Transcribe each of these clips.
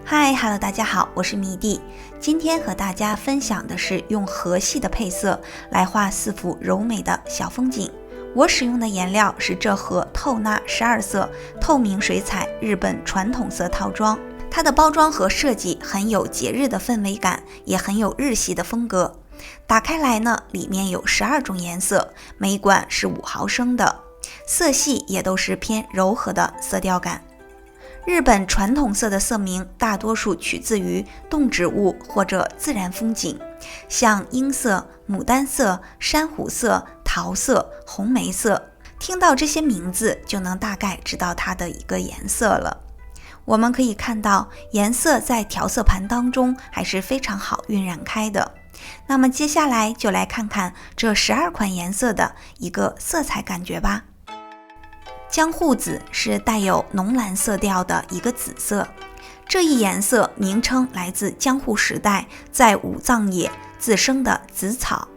嗨，Hello，大家好，我是米蒂。今天和大家分享的是用河系的配色来画4幅柔美的小风景。我使用的颜料是这盒透纳12色透明水彩日本传统色套装，它的包装和设计很有节日的氛围感，也很有日系的风格。打开来呢，里面有12种颜色，每一管是5毫升的，色系也都是偏柔和的色调感。日本传统色的色名大多数取自于动植物或者自然风景，像樱色、牡丹色、珊瑚色、桃色、红梅色。听到这些名字就能大概知道它的一个颜色了。我们可以看到颜色在调色盘当中还是非常好晕染开的。那么接下来就来看看这12款颜色的一个色彩感觉吧。江户紫是带有浓蓝色调的一个紫色，这一颜色名称来自江户时代在武藏野自生的紫草。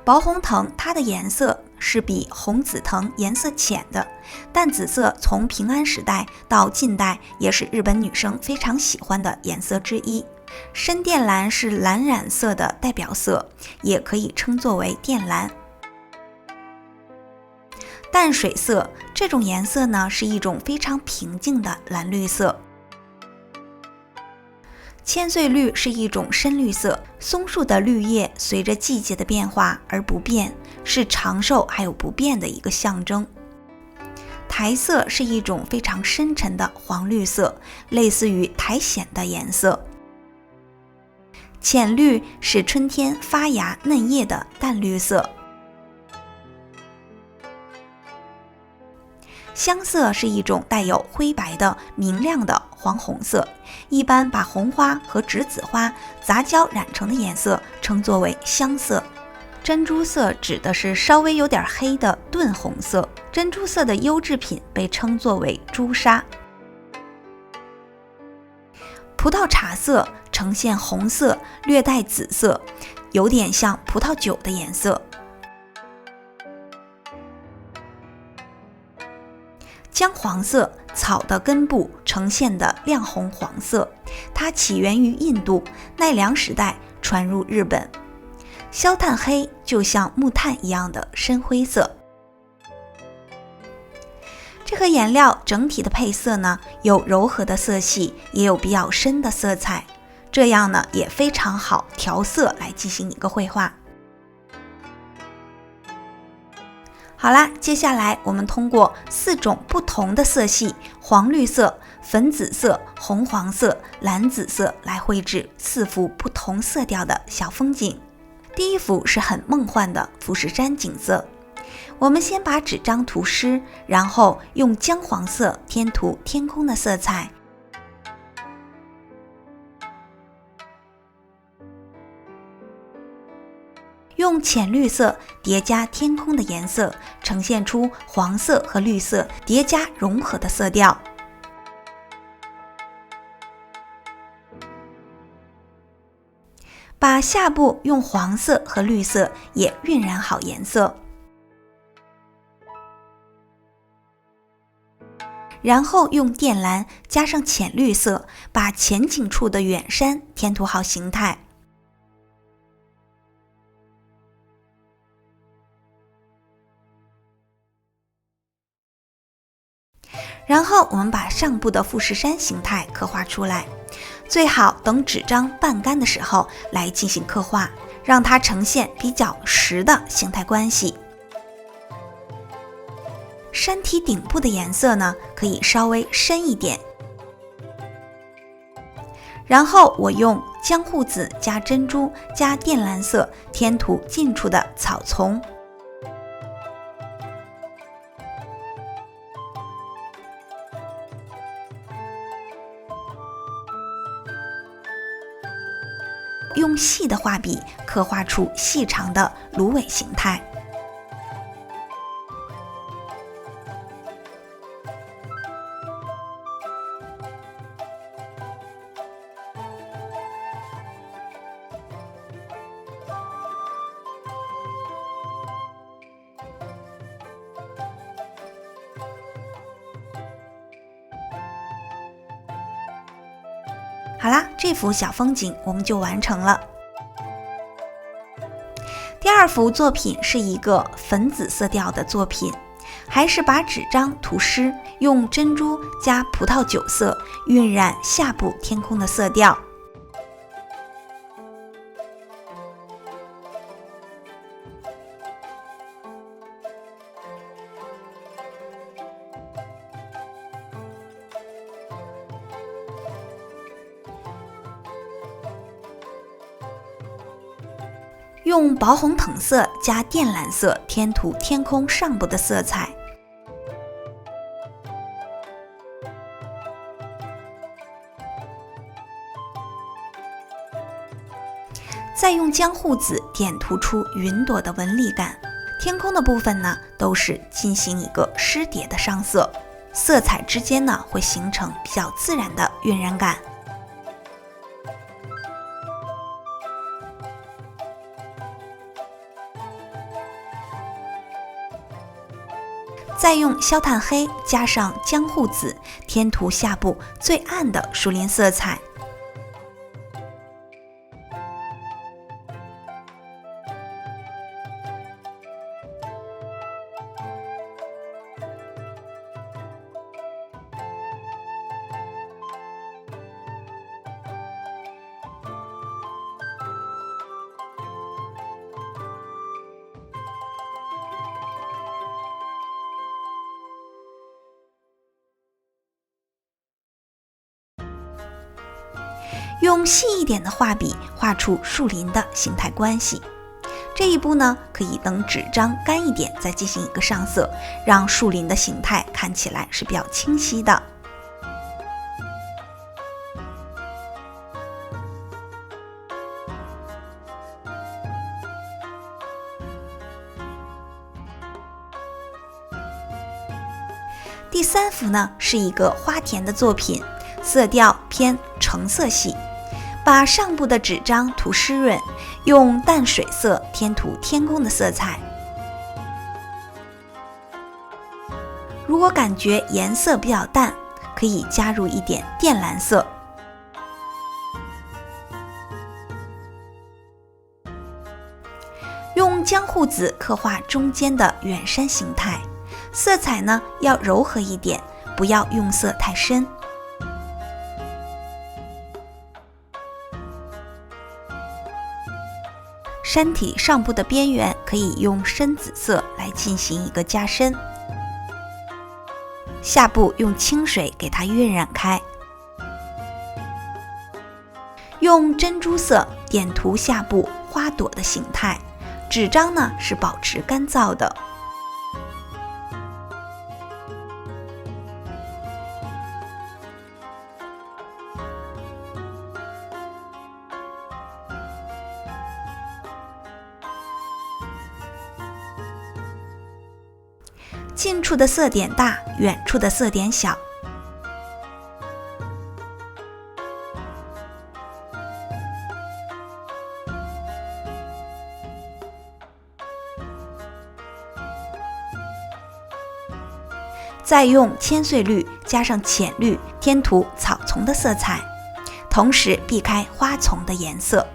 薄红藤它的颜色是比红紫藤颜色浅的，但紫色从平安时代到近代也是日本女生非常喜欢的颜色之一。深靛蓝是蓝染色的代表色，也可以称作为靛蓝。淡水色这种颜色呢，是一种非常平静的蓝绿色。千岁绿是一种深绿色，松树的绿叶随着季节的变化而不变，是长寿还有不变的一个象征。苔色是一种非常深沉的黄绿色，类似于苔藓的颜色。浅绿是春天发芽嫩叶的淡绿色。香色是一种带有灰白的明亮的黄红色，一般把红花和栀子花杂交染成的颜色称作为香色。珍珠色指的是稍微有点黑的炖红色，珍珠色的优质品被称作为朱砂。葡萄茶色呈现红色，略带紫色，有点像葡萄酒的颜色。姜黄色草的根部呈现的亮红黄色，它起源于印度，奈良时代传入日本。焦炭黑就像木炭一样的深灰色。这盒颜料整体的配色呢，有柔和的色系，也有比较深的色彩，这样呢也非常好调色来进行一个绘画。好啦，接下来我们通过4种不同的色系，黄绿色、粉紫色、红黄色、蓝紫色来绘制4幅不同色调的小风景。第一幅是很梦幻的富士山景色。我们先把纸张涂湿，然后用姜黄色添涂天空的色彩。用浅绿色叠加天空的颜色，呈现出黄色和绿色叠加融合的色调。把下部用黄色和绿色也晕染好颜色，然后用靛蓝加上浅绿色，把前景处的远山填涂好形态。然后我们把上部的富士山形态刻画出来，最好等纸张半干的时候来进行刻画，让它呈现比较实的形态关系。山体顶部的颜色呢，可以稍微深一点。然后我用江户紫加珍珠加靛蓝色添涂近处的草丛。用细的画笔刻画出细长的芦苇形态。好啦，这幅小风景我们就完成了。第二幅作品是一个粉紫色调的作品，还是把纸张涂湿，用珍珠加葡萄酒色晕染下部天空的色调。用薄红藤色加靛蓝色填涂天空上部的色彩，再用江户紫点涂出云朵的纹理感。天空的部分呢，都是进行一个湿叠的上色，色彩之间呢会形成比较自然的晕染感。再用焦炭黑加上江户紫填涂下部最暗的树林色彩。用细一点的画笔画出树林的形态关系。这一步呢，可以等纸张干一点再进行一个上色，让树林的形态看起来是比较清晰的。第三幅呢，是一个花田的作品，色调偏橙色系，把上部的纸张涂湿润，用淡水色填涂天空的色彩。如果感觉颜色比较淡，可以加入一点靛蓝色。用江户紫刻画中间的远山形态，色彩呢要柔和一点，不要用色太深。山体上部的边缘可以用深紫色来进行一个加深，下部用清水给它晕染开，用珍珠色点涂下部花朵的形态，纸张呢是保持干燥的。近处的色点大，远处的色点小。再用千岁绿加上浅绿填涂草丛的色彩，同时避开花丛的颜色。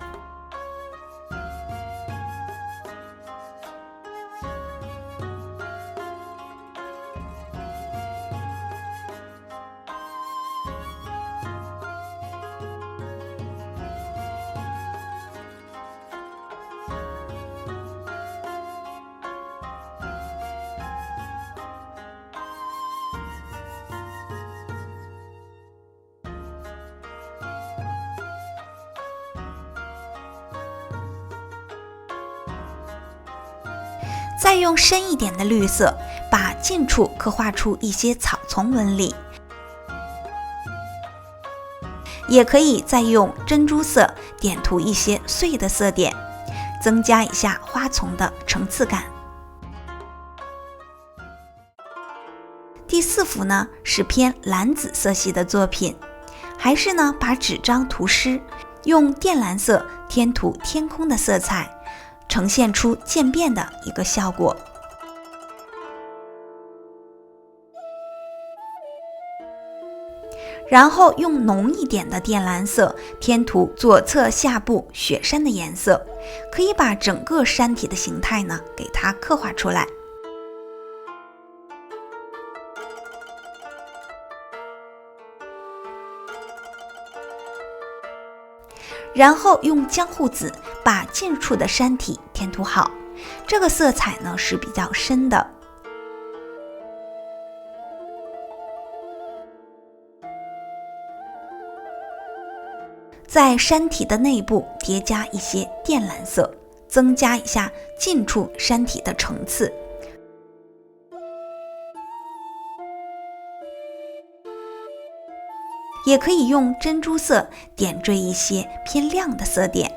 再用深一点的绿色，把近处刻画出一些草丛纹理。也可以再用珍珠色点涂一些碎的色点，增加一下花丛的层次感。第四幅呢是偏蓝紫色系的作品，还是呢把纸张涂湿，用靛蓝色填涂天空的色彩，呈现出渐变的一个效果。然后用浓一点的靛蓝色填涂左侧下部雪山的颜色，可以把整个山体的形态呢给它刻画出来。然后用江户紫把近处的山体填涂好，这个色彩呢是比较深的。在山体的内部叠加一些靛蓝色，增加一下近处山体的层次。也可以用珍珠色点缀一些偏亮的色点。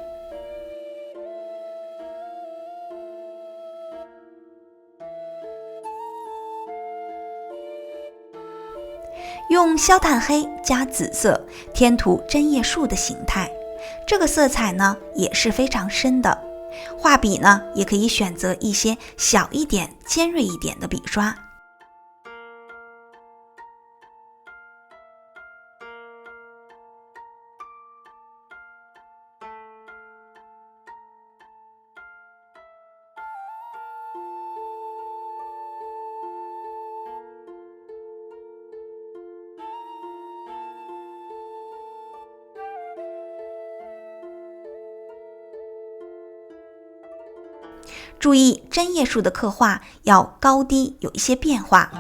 用焦炭黑加紫色填涂针叶树的形态，这个色彩呢也是非常深的。画笔呢也可以选择一些小一点、尖锐一点的笔刷。注意针叶树的刻画要高低有一些变化。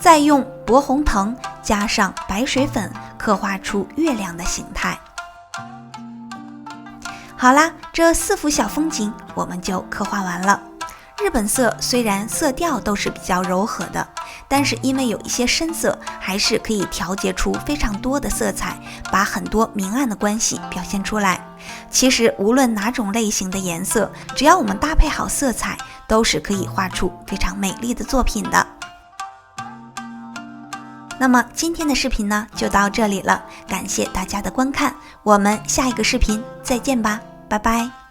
再用薄红藤加上白水粉刻画出月亮的形态。好啦，这4幅小风景我们就刻画完了。日本色虽然色调都是比较柔和的，但是因为有一些深色，还是可以调节出非常多的色彩，把很多明暗的关系表现出来。其实无论哪种类型的颜色，只要我们搭配好色彩，都是可以画出非常美丽的作品的。那么今天的视频呢就到这里了，感谢大家的观看，我们下一个视频再见吧，拜拜。